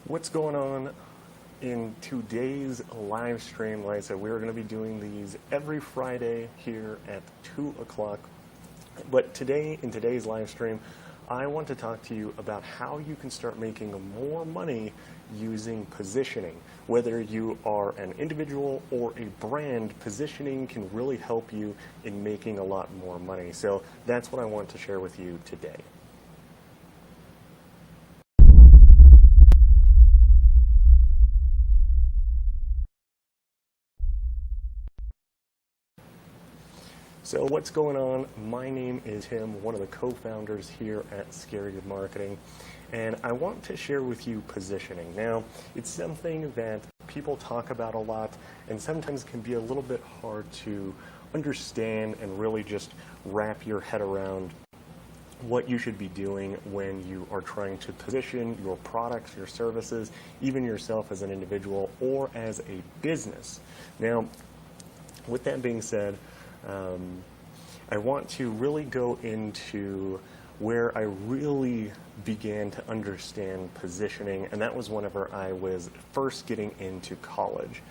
What's going on in today's live stream? Like I said, we're going to be doing these every Friday here at 2 o'clock. But today, in today's live stream, I want to talk to you about how you can start making more money using positioning. Whether you are an individual or a brand, positioning can really help you in making a lot more money. So that's what I want to share with you today. So what's going on? My name is Tim, one of the co-founders here at Scary Good Marketing, and I want to share with you positioning. Now, it's something that people talk about a lot and sometimes can be a little bit hard to understand and really just wrap your head around what you should be doing when you are trying to position your products, your services, even yourself as an individual or as a business. Now, with that being said, I want to really go into where I really began to understand positioning, and that was whenever I was first getting into college.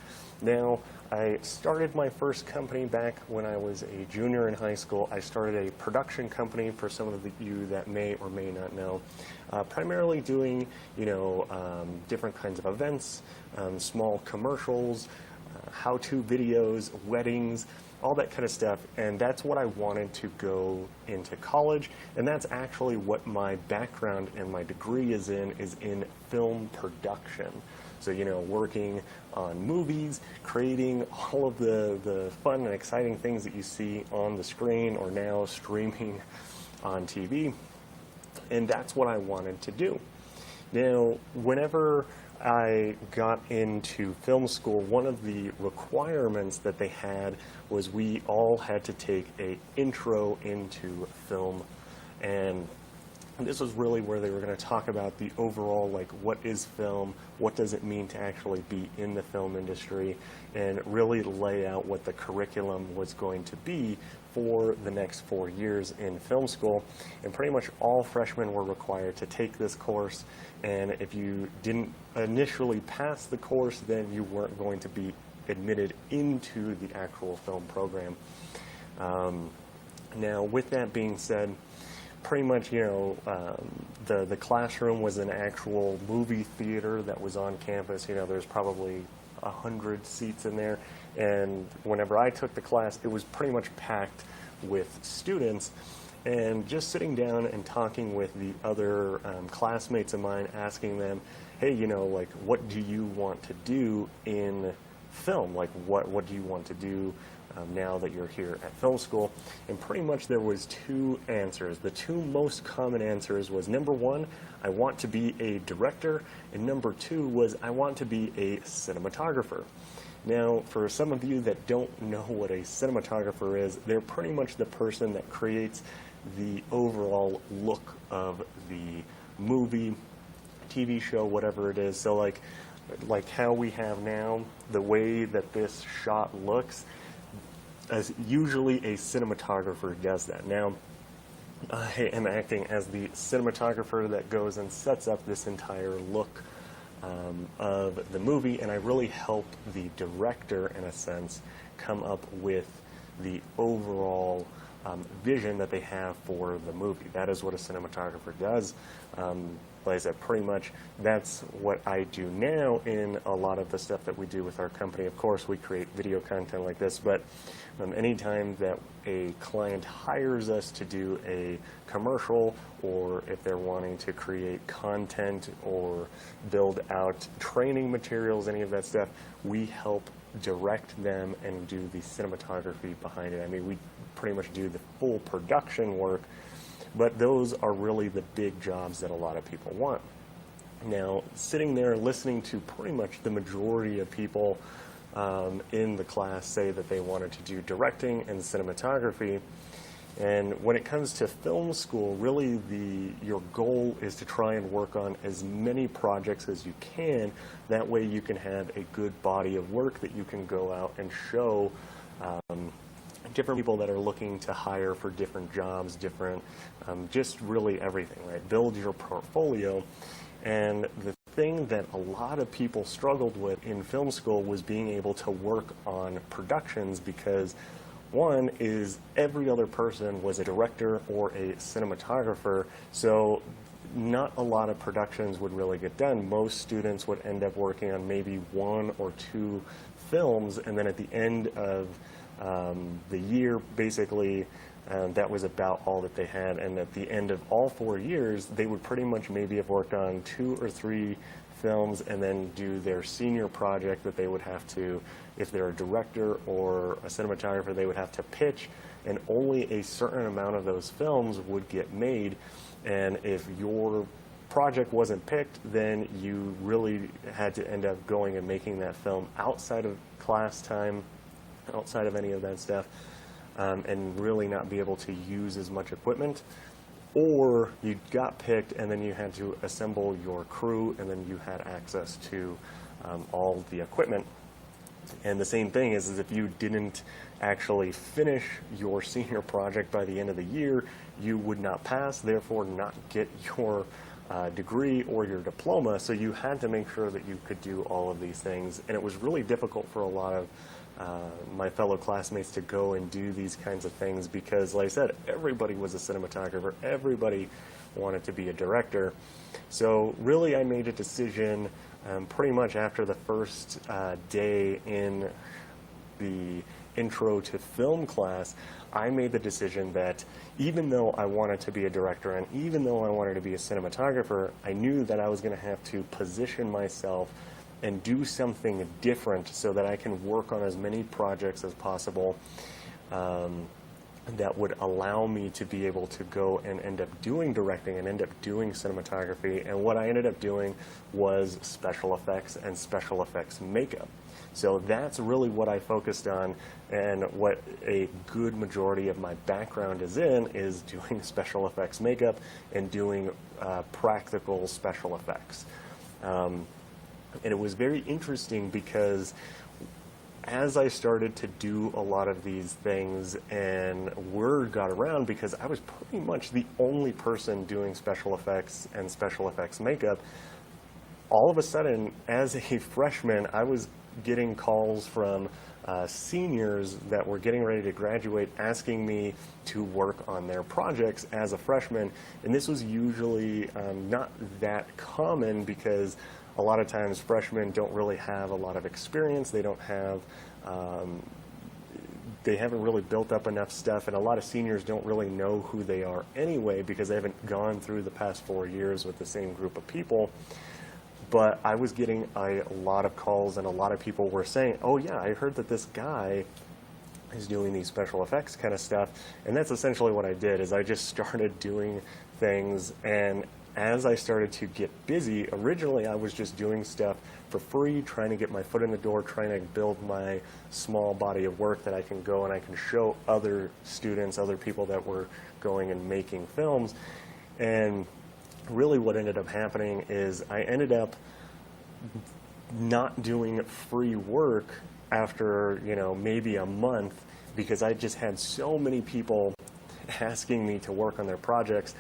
Now, I started my first company back when I was a junior in high school. I started a production company, for some of you that may or may not know, primarily doing, different kinds of events, small commercials, how-to videos, weddings, all that kind of stuff, and that's what I wanted to go into college, and that's actually what my background and my degree is in film production. So, working on movies, creating all of the fun and exciting things that you see on the screen or now streaming on TV, and that's what I wanted to do. Now, whenever I got into film school, one of the requirements that they had was we all had to take an intro into film, and this was really where they were going to talk about the overall, what is film, what does it mean to actually be in the film industry, and really lay out what the curriculum was going to be for the next 4 years in film school. And pretty much all freshmen were required to take this course, and if you didn't initially pass the course, then you weren't going to be admitted into the actual film program. Now, with that being said, pretty much, the classroom was an actual movie theater that was on campus. There's probably 100 seats in there, and whenever I took the class, it was pretty much packed with students, and just sitting down and talking with the other classmates of mine, asking them, hey, what do you want to do in film? What do you want to do now that you're here at film school? And pretty much there was two answers. The two most common answers was, number one, I want to be a director, and number two was, I want to be a cinematographer. Now, for some of you that don't know what a cinematographer is, they're pretty much the person that creates the overall look of the movie, TV show, whatever it is. So like how we have now, the way that this shot looks, as usually a cinematographer does that. Now, I am acting as the cinematographer that goes and sets up this entire look of the movie, and I really help the director, in a sense, come up with the overall vision that they have for the movie. That is what a cinematographer does. Like I said, pretty much that's what I do now in a lot of the stuff that we do with our company. Of course, we create video content like this, but anytime that a client hires us to do a commercial, or if they're wanting to create content or build out training materials, any of that stuff, we help direct them and do the cinematography behind it. I mean, we pretty much do the full production work, but those are really the big jobs that a lot of people want. Now, sitting there listening to pretty much the majority of people in the class say that they wanted to do directing and cinematography, and when it comes to film school, really your goal is to try and work on as many projects as you can. That way you can have a good body of work that you can go out and show different people that are looking to hire for different jobs, just really everything, right? Build your portfolio. And the thing that a lot of people struggled with in film school was being able to work on productions, because one is every other person was a director or a cinematographer, so not a lot of productions would really get done. Most students would end up working on maybe 1 or 2 films, and then at the end of the year, basically, that was about all that they had. And at the end of all 4 years, they would pretty much maybe have worked on 2 or 3 films, and then do their senior project that they would have to, if they're a director or a cinematographer, they would have to pitch, and only a certain amount of those films would get made. And if your project wasn't picked, then you really had to end up going and making that film outside of class time, outside of any of that stuff, and really not be able to use as much equipment. Or you got picked and then you had to assemble your crew, and then you had access to all the equipment. And the same thing is if you didn't actually finish your senior project by the end of the year, you would not pass, therefore not get your degree or your diploma. So you had to make sure that you could do all of these things. And it was really difficult for a lot of my fellow classmates to go and do these kinds of things, because, like I said, everybody was a cinematographer, everybody wanted to be a director. So really I made a decision pretty much after the first day in the intro to film class. I made the decision that even though I wanted to be a director and even though I wanted to be a cinematographer, I knew that I was going to have to position myself and do something different so that I can work on as many projects as possible that would allow me to be able to go and end up doing directing and end up doing cinematography. And what I ended up doing was special effects and special effects makeup. So that's really what I focused on, and what a good majority of my background is in, is doing special effects makeup and doing practical special effects. And it was very interesting because as I started to do a lot of these things and word got around, because I was pretty much the only person doing special effects and special effects makeup, all of a sudden, as a freshman, I was getting calls from seniors that were getting ready to graduate asking me to work on their projects as a freshman. And this was usually not that common, because a lot of times freshmen don't really have a lot of experience. They don't have, they haven't really built up enough stuff, and a lot of seniors don't really know who they are anyway, because they haven't gone through the past 4 years with the same group of people. But I was getting a lot of calls, and a lot of people were saying, oh yeah, I heard that this guy is doing these special effects kind of stuff. And that's essentially what I did, is I just started doing things. And as I started to get busy, originally I was just doing stuff for free, trying to get my foot in the door, trying to build my small body of work that I can go and I can show other students, other people that were going and making films. And really what ended up happening is I ended up not doing free work after, maybe a month, because I just had so many people asking me to work on their projects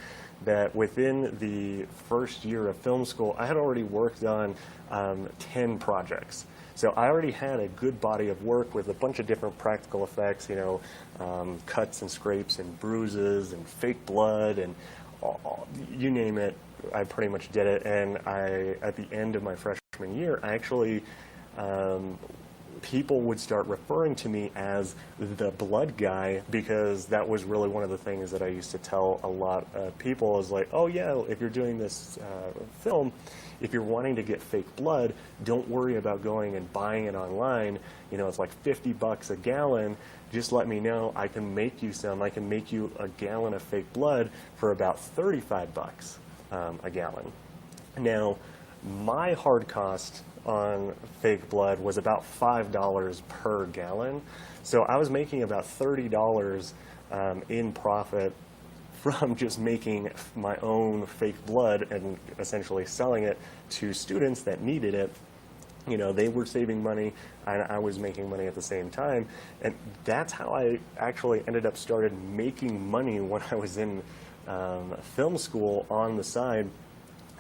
that within the first year of film school, I had already worked on 10 projects. So I already had a good body of work with a bunch of different practical effects, cuts and scrapes and bruises and fake blood and you name it, I pretty much did it. And at the end of my freshman year, I actually, people would start referring to me as the blood guy, because that was really one of the things that I used to tell a lot of people, is like, oh yeah, if you're doing this film, if you're wanting to get fake blood, don't worry about going and buying it online. It's like $50 a gallon. Just let me know. I can make you some. I can make you a gallon of fake blood for about $35 a gallon. Now, my hard cost on fake blood was about $5 per gallon. So I was making about $30 in profit from just making my own fake blood and essentially selling it to students that needed it. They were saving money, and I was making money at the same time. And that's how I actually ended up started making money when I was in film school on the side.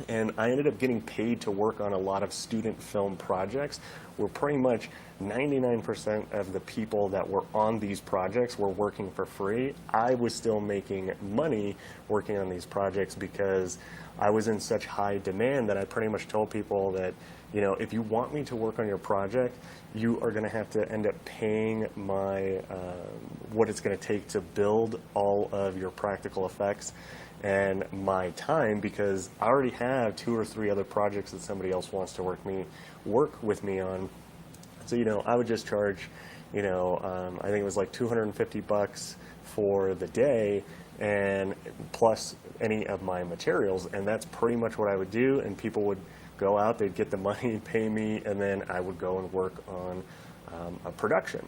And I ended up getting paid to work on a lot of student film projects where pretty much 99% of the people that were on these projects were working for free. I was still making money working on these projects because I was in such high demand that I pretty much told people that, you know, if you want me to work on your project, you are going to have to end up paying my what it's going to take to build all of your practical effects and my time, because I already have 2 or 3 other projects that somebody else wants to work with me on. So, you know, I would just charge, you know, I think it was like $250 for the day, and plus any of my materials, and that's pretty much what I would do. And people would go out, they'd get the money, pay me, and then I would go and work on a production.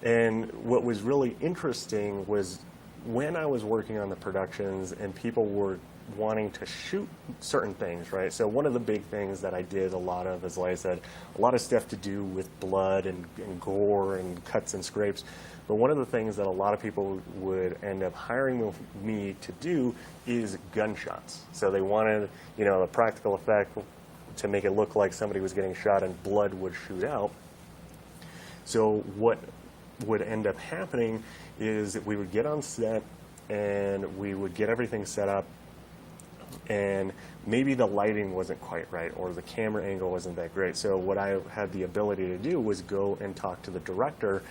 And what was really interesting was when I was working on the productions and people were wanting to shoot certain things, right? So one of the big things that I did a lot of is, like I said, a lot of stuff to do with blood and gore and cuts and scrapes. But one of the things that a lot of people would end up hiring me to do is gunshots. So they wanted, you know, a practical effect to make it look like somebody was getting shot and blood would shoot out. So what would end up happening is that we would get on set and we would get everything set up, and maybe the lighting wasn't quite right or the camera angle wasn't that great. So what I had the ability to do was go and talk to the director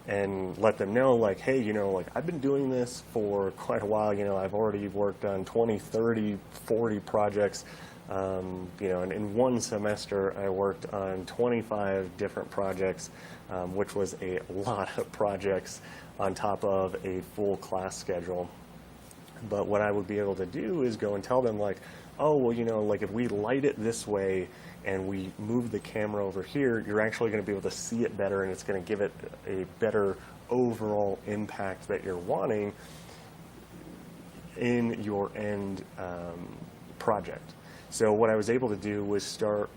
and let them know, like, hey, you know, like, I've been doing this for quite a while. You know, I've already worked on 20, 30, 40 projects. You know, and in one semester, I worked on 25 different projects, which was a lot of projects on top of a full class schedule. But what I would be able to do is go and tell them, like, oh, well, you know, like, if we light it this way and we move the camera over here, you're actually going to be able to see it better, and it's going to give it a better overall impact that you're wanting in your end project. So what I was able to do was start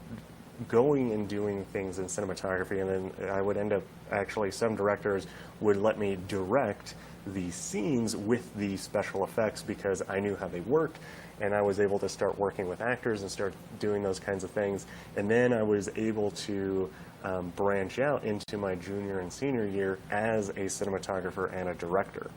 going and doing things in cinematography, and then I would end up, actually, some directors would let me direct the scenes with the special effects because I knew how they worked, and I was able to start working with actors and start doing those kinds of things. And then I was able to branch out into my junior and senior year as a cinematographer and a director.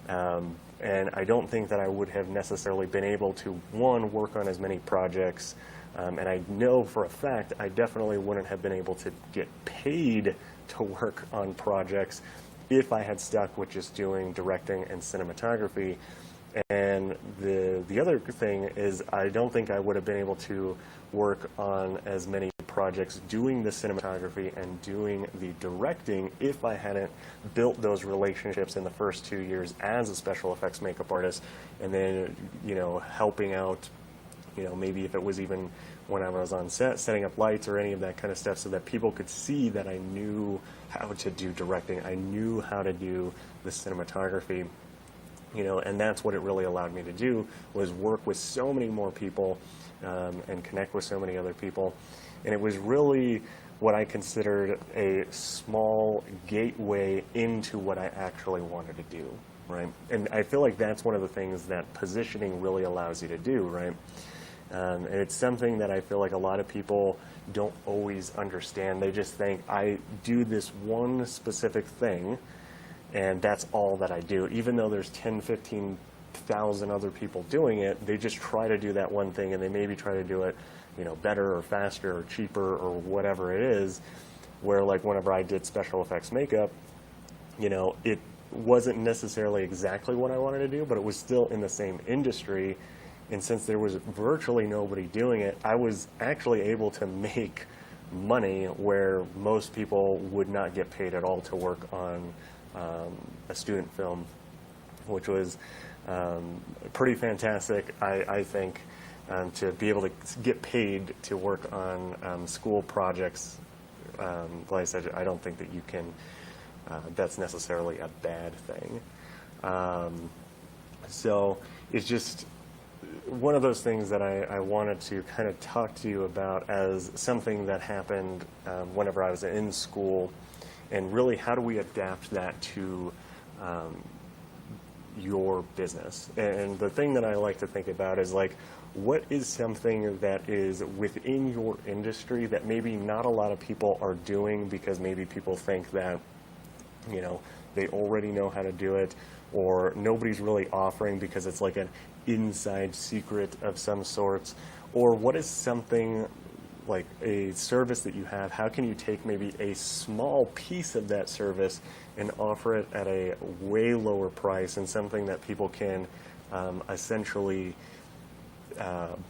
And I don't think that I would have necessarily been able to, one, work on as many projects, and I know for a fact I definitely wouldn't have been able to get paid to work on projects if I had stuck with just doing directing and cinematography. And the other thing is, I don't think I would have been able to work on as many projects doing the cinematography and doing the directing if I hadn't built those relationships in the first 2 years as a special effects makeup artist, and then, you know, helping out, you know, maybe if it was even when I was on set, setting up lights or any of that kind of stuff, so that people could see that I knew how to do directing, I knew how to do the cinematography. You know, and that's what it really allowed me to do, was work with so many more people and connect with so many other people. And it was really what I considered a small gateway into what I actually wanted to do, right? And I feel like that's one of the things that positioning really allows you to do, right? And it's something that I feel like a lot of people don't always understand. They just think, I do this one specific thing, and that's all that I do. Even though there's 10, 15,000 other people doing it, they just try to do that one thing, and they maybe try to do it, you know, better or faster or cheaper or whatever it is. Where, like, whenever I did special effects makeup, you know, it wasn't necessarily exactly what I wanted to do, but it was still in the same industry. And since there was virtually nobody doing it, I was actually able to make money where most people would not get paid at all to work on a student film, which was pretty fantastic, I think, to be able to get paid to work on school projects. Like I said, I don't think that you can, that's necessarily a bad thing. So it's just one of those things that I wanted to kind of talk to you about as something that happened whenever I was in school, and really how do we adapt that to your business. And the thing that I like to think about is like, what is something that is within your industry that maybe not a lot of people are doing because maybe people think that, you know, they already know how to do it, or nobody's really offering because it's like an inside secret of some sorts? Or what is something like a service that you have, how can you take maybe a small piece of that service and offer it at a way lower price, and something that people can essentially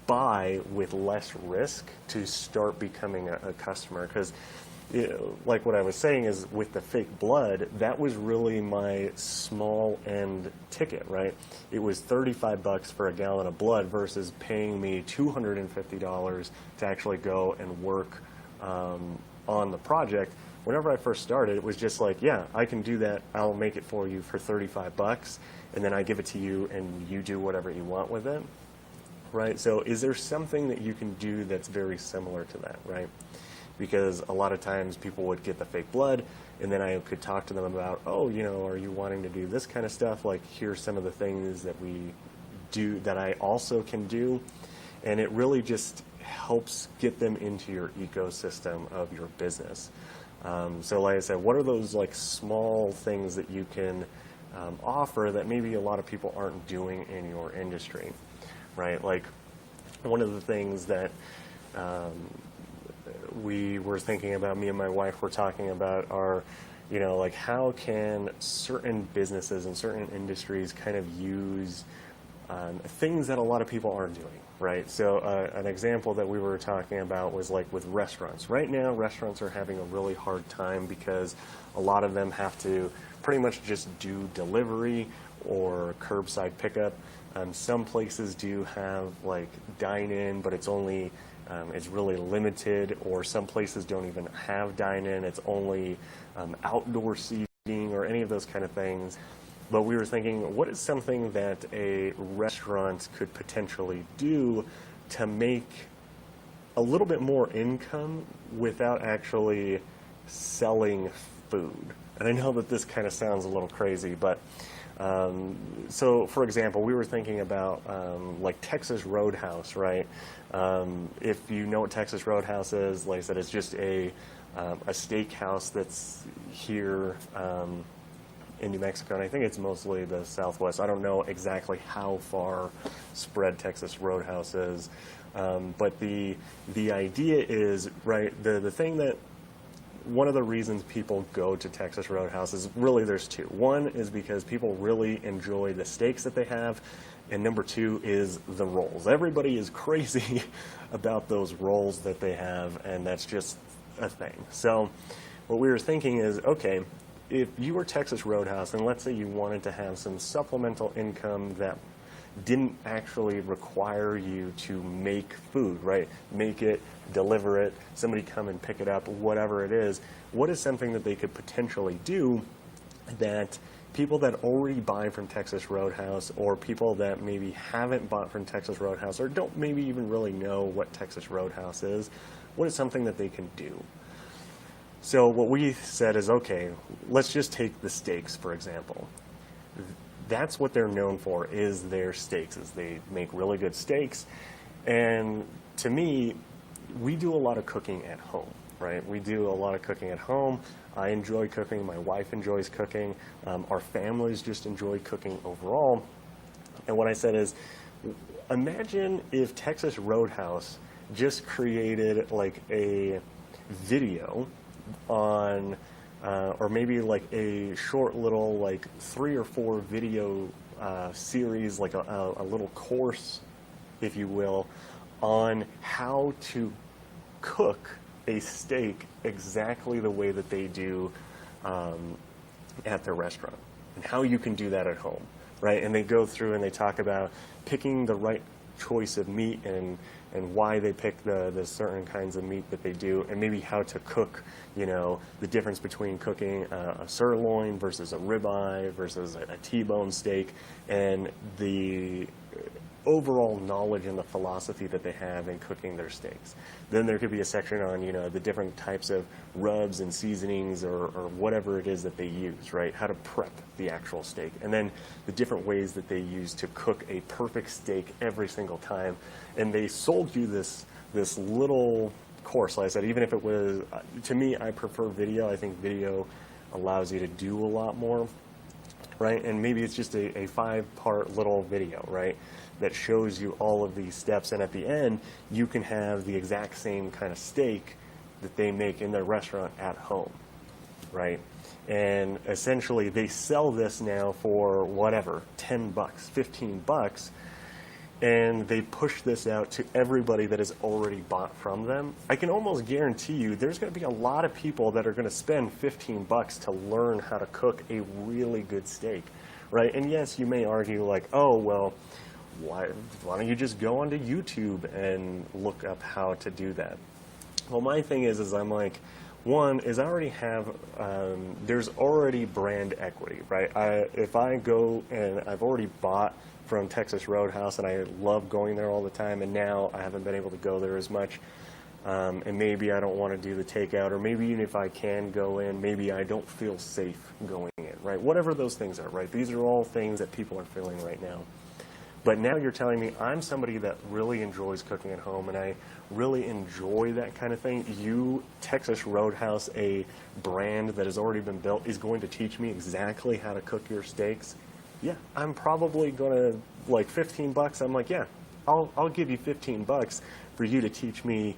buy with less risk to start becoming a customer? Because like what I was saying is, with the fake blood, that was really my small end ticket, right? It was $35 for a gallon of blood versus paying me $250 to actually go and work on the project. Whenever I first started, it was just like, yeah, I can do that. I'll make it for you for $35, and then I give it to you, and you do whatever you want with it, right? So is there something that you can do that's very similar to that, right? Because a lot of times people would get the fake blood, and then I could talk to them about, oh, you know, are you wanting to do this kind of stuff? Like, here's some of the things that we do that I also can do. And it really just helps get them into your ecosystem of your business. So like I said, what are those like small things that you can offer that maybe a lot of people aren't doing in your industry, right? Like, one of the things that we were thinking about, me and my wife were talking about, are, you know, like, how can certain businesses and certain industries kind of use things that a lot of people aren't doing, right? So an example that we were talking about was like with restaurants. Right now, restaurants are having a really hard time because a lot of them have to pretty much just do delivery or curbside pickup. Some places do have like dine-in, but it's only it's really limited, or some places don't even have dine-in. It's only outdoor seating or any of those kind of things. But we were thinking, what is something that a restaurant could potentially do to make a little bit more income without actually selling food? And I know that this kind of sounds a little crazy, but so for example, we were thinking about like Texas Roadhouse, right? If you know what Texas Roadhouse is, like I said, it's just a steakhouse that's here in New Mexico, and I think it's mostly the Southwest. I don't know exactly how far spread Texas Roadhouse is, but the idea is, right, the thing that, one of the reasons people go to Texas Roadhouse is really, there's two. One is because people really enjoy the steaks that they have, and number two is the rolls. Everybody is crazy about those rolls that they have, and that's just a thing. So what we were thinking is, okay, if you were Texas Roadhouse, and let's say you wanted to have some supplemental income that didn't actually require you to make food, right? Make it, deliver it, somebody come and pick it up, whatever it is. What is something that they could potentially do that people that already buy from Texas Roadhouse, or people that maybe haven't bought from Texas Roadhouse, or don't maybe even really know what Texas Roadhouse is, what is something that they can do? So what we said is, okay, let's just take the steaks, for example. That's what they're known for, is their steaks, is they make really good steaks. And to me, we do a lot of cooking at home, right? We do a lot of cooking at home. I enjoy cooking. My wife enjoys cooking. Our families just enjoy cooking overall. And what I said is, imagine if Texas Roadhouse just created like a video on, or maybe like a short little like 3 or 4 video series, like a little course, if you will, on how to cook a steak exactly the way that they do at their restaurant, and how you can do that at home, right? And they go through and they talk about picking the right choice of meat, and why they pick the certain kinds of meat that they do, and maybe how to cook, you know, the difference between cooking a sirloin versus a ribeye versus a T-bone steak, and the overall knowledge and the philosophy that they have in cooking their steaks. Then there could be a section on, the different types of rubs and seasonings or whatever it is that they use, right? How to prep the actual steak. And then the different ways that they use to cook a perfect steak every single time. And they sold you this little course. Like I said, even if it was, to me, I prefer video. I think video allows you to do a lot more, right? And maybe it's just a 5-part little video, right, that shows you all of these steps, and at the end, you can have the exact same kind of steak that they make in their restaurant at home, right? And essentially, they sell this now for whatever, $10, $15, and they push this out to everybody that has already bought from them. I can almost guarantee you there's going to be a lot of people that are going to spend $15 to learn how to cook a really good steak, right? And yes, you may argue like, oh, well, why don't you just go onto YouTube and look up how to do that? Well, my thing is I'm like, one is I already have, there's already brand equity, right? If I go and I've already bought from Texas Roadhouse and I love going there all the time, and now I haven't been able to go there as much, and maybe I don't want to do the takeout, or maybe even if I can go in, maybe I don't feel safe going in, right? Whatever those things are, right? These are all things that people are feeling right now. But now you're telling me I'm somebody that really enjoys cooking at home, and I really enjoy that kind of thing. You, Texas Roadhouse, a brand that has already been built, is going to teach me exactly how to cook your steaks. Yeah, I'm probably going to, like, $15, I'm like, yeah, I'll give you $15 for you to teach me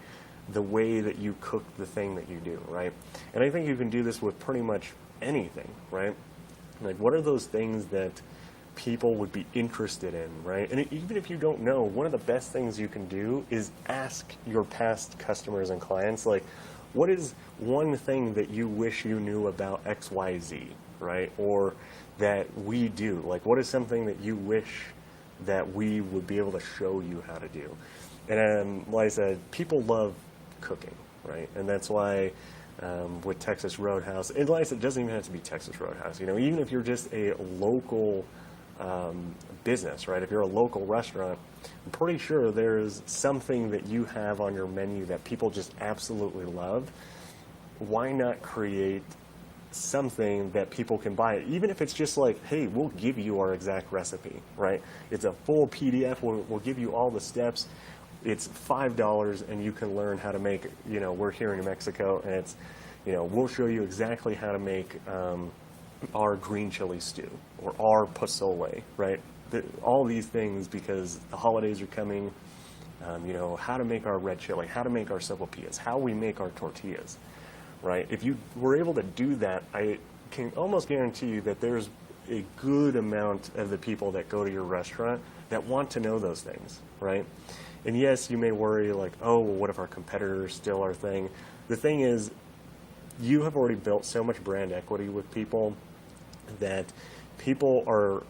the way that you cook the thing that you do, right? And I think you can do this with pretty much anything, right? Like, what are those things that people would be interested in, right? And even if you don't know, one of the best things you can do is ask your past customers and clients, like, what is one thing that you wish you knew about XYZ, right? Or that we do? Like, what is something that you wish that we would be able to show you how to do? And like I said, people love cooking, right? And that's why with Texas Roadhouse, and like I said, it doesn't even have to be Texas Roadhouse. Even if you're just a local business, right? If you're a local restaurant, I'm pretty sure there's something that you have on your menu that people just absolutely love. Why not create something that people can buy, even if it's just like, hey, we'll give you our exact recipe, right? It's a full PDF. We'll give you all the steps. It's $5, and you can learn how to make, we're here in New Mexico, and it's, we'll show you exactly how to make our green chili stew or our pozole, right? All these things, because the holidays are coming, how to make our red chili, how to make our sopapillas, how we make our tortillas, right? If you were able to do that, I can almost guarantee you that there's a good amount of the people that go to your restaurant that want to know those things, right? And yes, you may worry like, oh, well, what if our competitors steal our thing? The thing is, you have already built so much brand equity with people that people are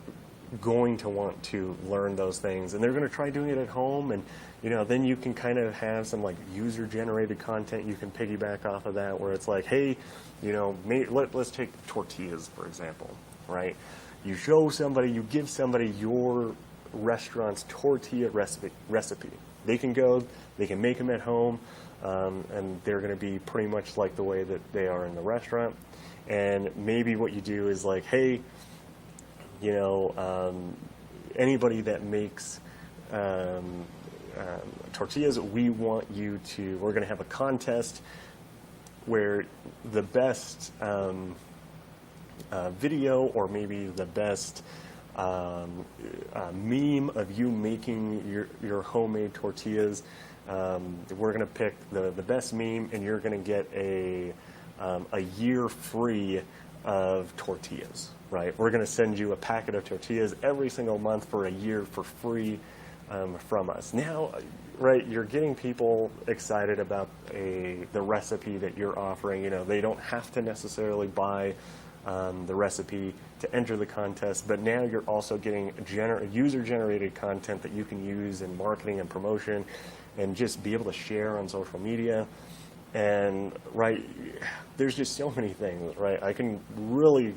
going to want to learn those things, and they're going to try doing it at home, and then you can kind of have some like user-generated content you can piggyback off of that, where it's like, hey, let's take tortillas, for example, right? You show somebody, you give somebody your restaurant's tortilla recipe. They can go, they can make them at home, and they're going to be pretty much like the way that they are in the restaurant. And maybe what you do is like, hey, anybody that makes tortillas, we're going to have a contest where the best video, or maybe the best meme of you making your homemade tortillas, we're going to pick the best meme, and you're going to get a year free of tortillas, right? We're going to send you a packet of tortillas every single month for a year for free from us. Now, right, you're getting people excited about the recipe that you're offering. They don't have to necessarily buy the recipe to enter the contest, but now you're also getting user-generated content that you can use in marketing and promotion and just be able to share on social media. And, right, there's just so many things, right? I can really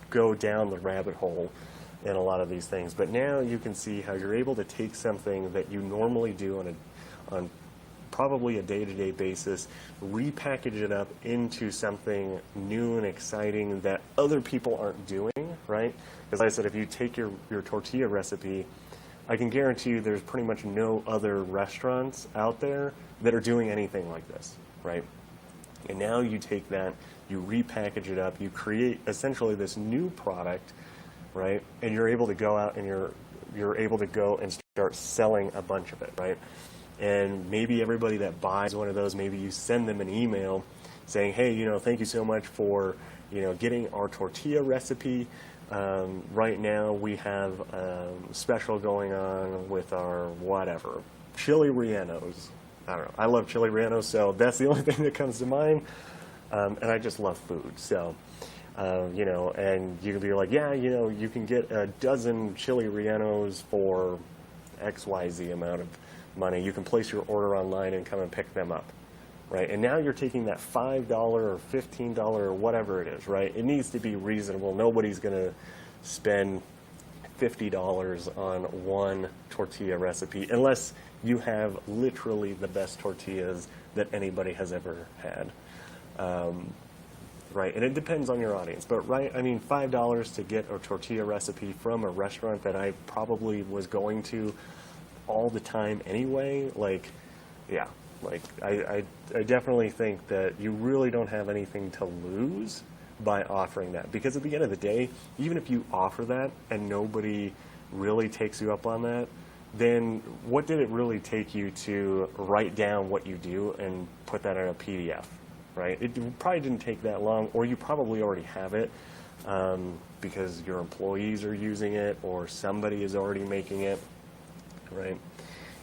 go down the rabbit hole in a lot of these things. But now you can see how you're able to take something that you normally do on probably a day-to-day basis, repackage it up into something new and exciting that other people aren't doing, right? Because like I said, if you take your tortilla recipe, I can guarantee you there's pretty much no other restaurants out there that are doing anything like this, right? And now you take that, you repackage it up, you create essentially this new product, right? And you're able to go out and you're able to go and start selling a bunch of it, right? And maybe everybody that buys one of those, maybe you send them an email saying, hey, thank you so much for, getting our tortilla recipe. Right now we have a special going on with our whatever, chili rellenos. I don't know. I love chili rellenos, so that's the only thing that comes to mind. And I just love food, so, and you can be like, yeah, you can get a dozen chili rellenos for XYZ amount of money. You can place your order online and come and pick them up, right? And now you're taking that $5 or $15 or whatever it is, right? It needs to be reasonable. Nobody's going to spend $50 on one tortilla recipe unless you have literally the best tortillas that anybody has ever had, right? And it depends on your audience, but right, I mean, $5 to get a tortilla recipe from a restaurant that I probably was going to all the time anyway, like, yeah, like I definitely think that you really don't have anything to lose by offering that, because at the end of the day, even if you offer that and nobody really takes you up on that, then what did it really take you to write down what you do and put that in a PDF, right? It probably didn't take that long, or you probably already have it because your employees are using it or somebody is already making it, right?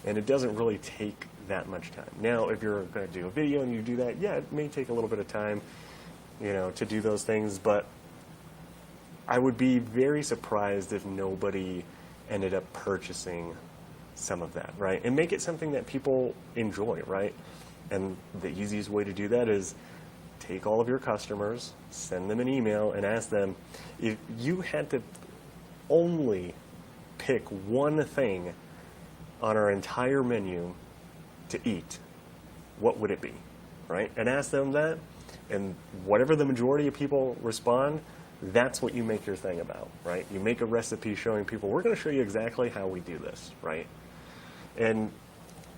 And it doesn't really take that much time. Now, if you're going to do a video and you do that, yeah, it may take a little bit of time, to do those things, but I would be very surprised if nobody ended up purchasing some of that, right? And make it something that people enjoy, right? And the easiest way to do that is take all of your customers, send them an email, and ask them, if you had to only pick one thing on our entire menu to eat, what would it be, right? And ask them that, and whatever the majority of people respond, that's what you make your thing about, right? You make a recipe showing people, we're going to show you exactly how we do this, right? And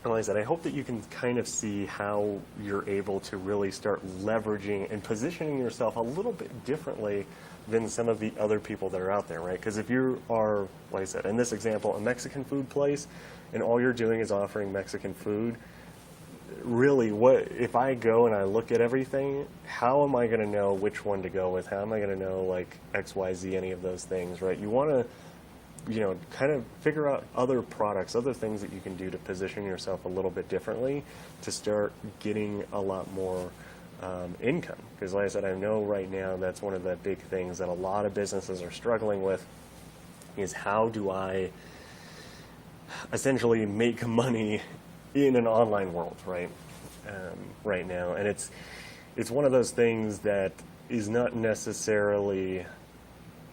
like I said, I hope that you can kind of see how you're able to really start leveraging and positioning yourself a little bit differently than some of the other people that are out there, right? Because if you are, like I said, in this example, a Mexican food place, and all you're doing is offering Mexican food, really, what if I go and I look at everything, how am I going to know which one to go with? How am I going to know, like, XYZ, any of those things, right? You want to, kind of figure out other products, other things that you can do to position yourself a little bit differently to start getting a lot more income. Because like I said, I know right now that's one of the big things that a lot of businesses are struggling with, is how do I essentially make money in an online world, right? Right now. And it's one of those things that is not necessarily,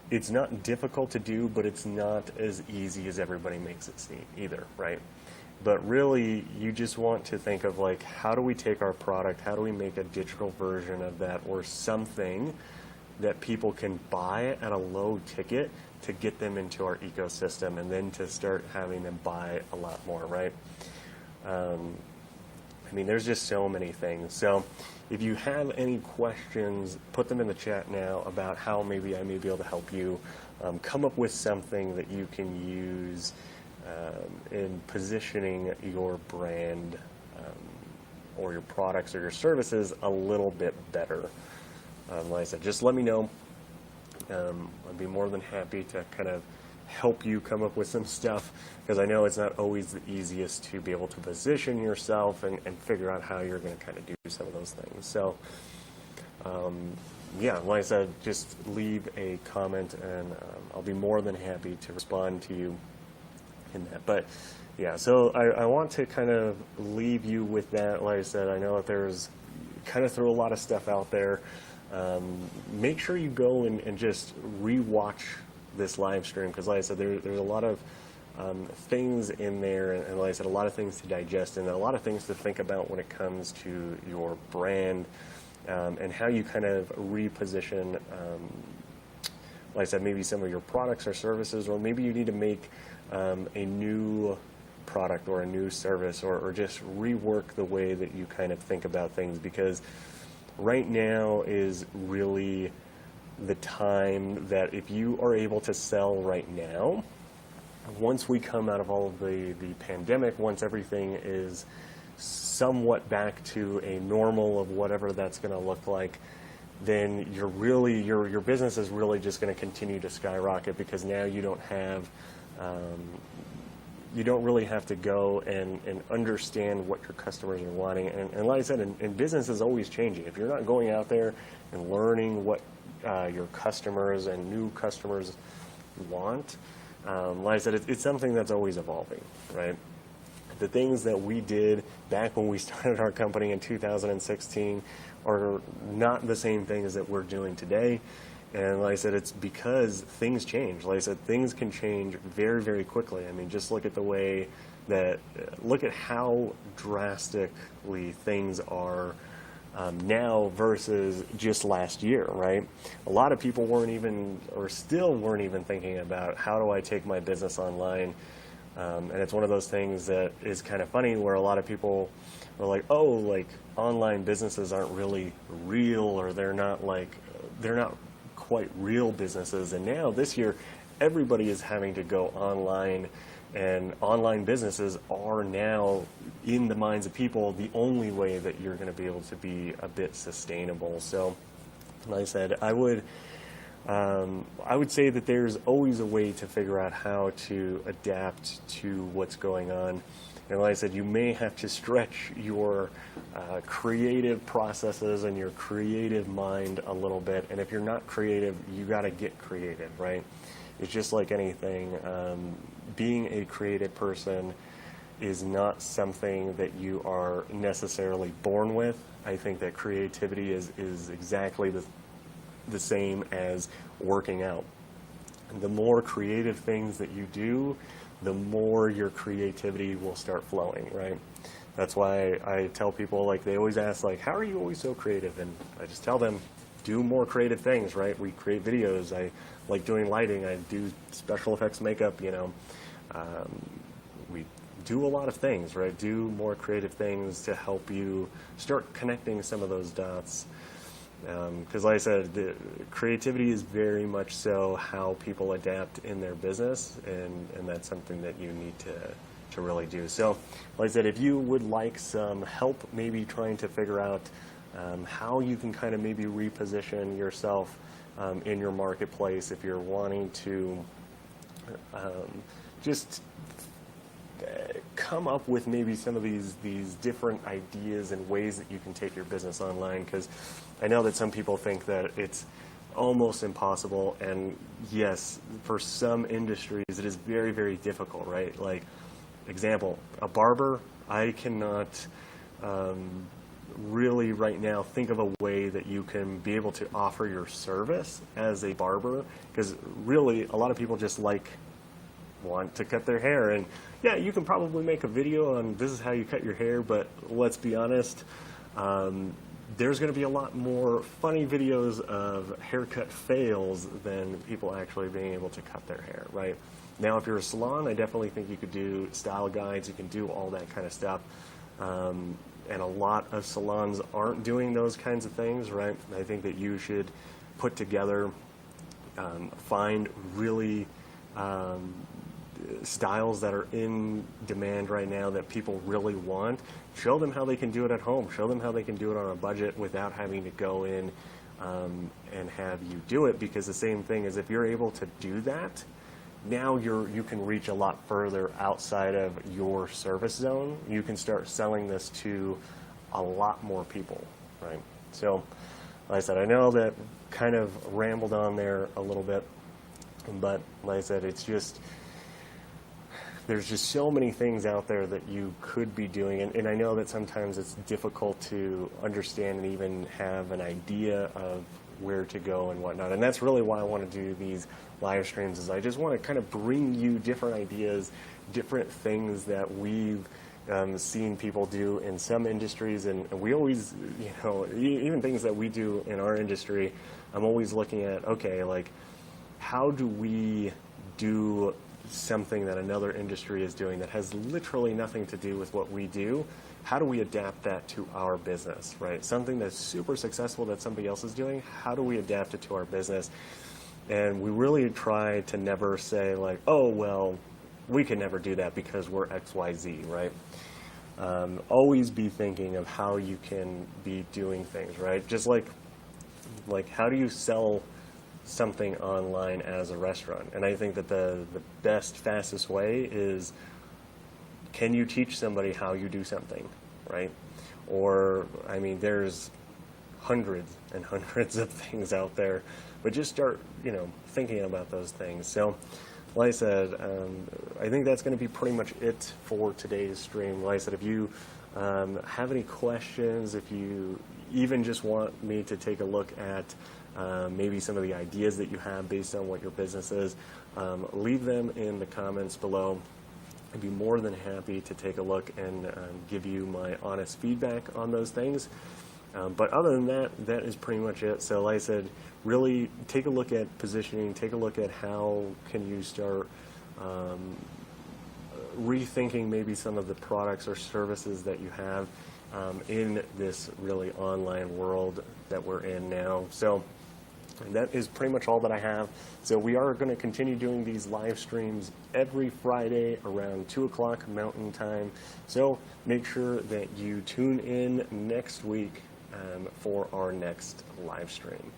it's not difficult to do, but it's not as easy as everybody makes it seem either, right? But really, you just want to think of, like, how do we take our product, how do we make a digital version of that, or something that people can buy at a low ticket to get them into our ecosystem, and then to start having them buy a lot more, right? I mean, there's just so many things. So if you have any questions, put them in the chat now about how maybe I may be able to help you come up with something that you can use in positioning your brand or your products or your services a little bit better. Like I said, just let me know. I'd be more than happy to kind of help you come up with some stuff, because I know it's not always the easiest to be able to position yourself and figure out how you're going to kind of do some of those things. So, yeah, like I said, just leave a comment, and I'll be more than happy to respond to you in that. But yeah, so I want to kind of leave you with that. Like I said, I know that there's kind of throw a lot of stuff out there. Make sure you go and just re-watch this live stream, because like I said, there's a lot of things in there, and like I said, a lot of things to digest, and a lot of things to think about when it comes to your brand, and how you kind of reposition, like I said, maybe some of your products or services, or maybe you need to make a new product or a new service, or just rework the way that you kind of think about things, because right now is really the time that if you are able to sell right now, once we come out of all of the pandemic, once everything is somewhat back to a normal of whatever that's going to look like, then you're really, your business is really just going to continue to skyrocket, because now you don't have, you don't really have to go and understand what your customers are wanting. And like I said, and business is always changing. If you're not going out there and learning what your customers and new customers want, like I said, it's something that's always evolving, right? The things that we did back when we started our company in 2016 are not the same things that we're doing today. And like I said, it's because things change. Like I said, things can change very, very quickly. I mean, just look at the way that, look at how drastically things are now versus just last year, right? A lot of people weren't even, or still weren't even thinking about, how do I take my business online? And it's one of those things that is kind of funny, where a lot of people are like, oh, like online businesses aren't really real, or they're not quite real businesses. And now this year, everybody is having to go online, and online businesses are now, in the minds of people, the only way that you're going to be able to be a bit sustainable. So, like I said, I would say that there's always a way to figure out how to adapt to what's going on. And like I said, you may have to stretch your creative processes and your creative mind a little bit. And if you're not creative, you got to get creative, right? It's just like anything. Being a creative person is not something that you are necessarily born with. I think that creativity is exactly the same as working out. The more creative things that you do, the more your creativity will start flowing, right? That's why I tell people, like, they always ask, like, how are you always so creative? And I just tell them, do more creative things, right? We create videos. I like doing lighting. I do special effects makeup, you know. We do a lot of things, right? Do more creative things to help you start connecting some of those dots. Because like I said, the creativity is very much so how people adapt in their business, and that's something that you need to really do. So like I said, if you would like some help maybe trying to figure out how you can kind of maybe reposition yourself in your marketplace, if you're wanting to just come up with maybe some of these different ideas and ways that you can take your business online, because I know that some people think that it's almost impossible, and yes, for some industries it is very, very difficult, right? Like, example, a barber, I cannot really right now think of a way that you can be able to offer your service as a barber, because really a lot of people just want to cut their hair. And yeah, you can probably make a video on this is how you cut your hair, but let's be honest, there's going to be a lot more funny videos of haircut fails than people actually being able to cut their hair, right? Now, if you're a salon, I definitely think you could do style guides, you can do all that kind of stuff. And a lot of salons aren't doing those kinds of things, right? I think that you should put together, find really styles that are in demand right now that people really want. Show them how they can do it at home. Show them how they can do it on a budget without having to go in and have you do it, because the same thing is, if you're able to do that, now you can reach a lot further outside of your service zone. You can start selling this to a lot more people, right? So, like I said, I know that kind of rambled on there a little bit, but like I said, it's just, there's just so many things out there that you could be doing, and I know that sometimes it's difficult to understand and even have an idea of where to go and whatnot. And that's really why I want to do these live streams, is I just want to kind of bring you different ideas, different things that we've seen people do in some industries, and we always, even things that we do in our industry, I'm always looking at, okay, like, how do we do something that another industry is doing that has literally nothing to do with what we do? How do we adapt that to our business, right? Something that's super successful that somebody else is doing, how do we adapt it to our business? And we really try to never say like, oh, well, we can never do that because we're XYZ, right? Always be thinking of how you can be doing things, right? Just like how do you sell something online as a restaurant? And I think that the best, fastest way is, can you teach somebody how you do something, right? Or, I mean, there's hundreds and hundreds of things out there, but just start, thinking about those things. So, like I said, I think that's going to be pretty much it for today's stream. Like I said, if you have any questions, if you even just want me to take a look at maybe some of the ideas that you have based on what your business is, leave them in the comments below. I'd be more than happy to take a look and give you my honest feedback on those things. But other than that, that is pretty much it. So like I said, really take a look at positioning, take a look at how can you start rethinking maybe some of the products or services that you have in this really online world that we're in now. So that is pretty much all that I have. So we are going to continue doing these live streams every Friday around 2 o'clock Mountain Time. So make sure that you tune in next week for our next live stream.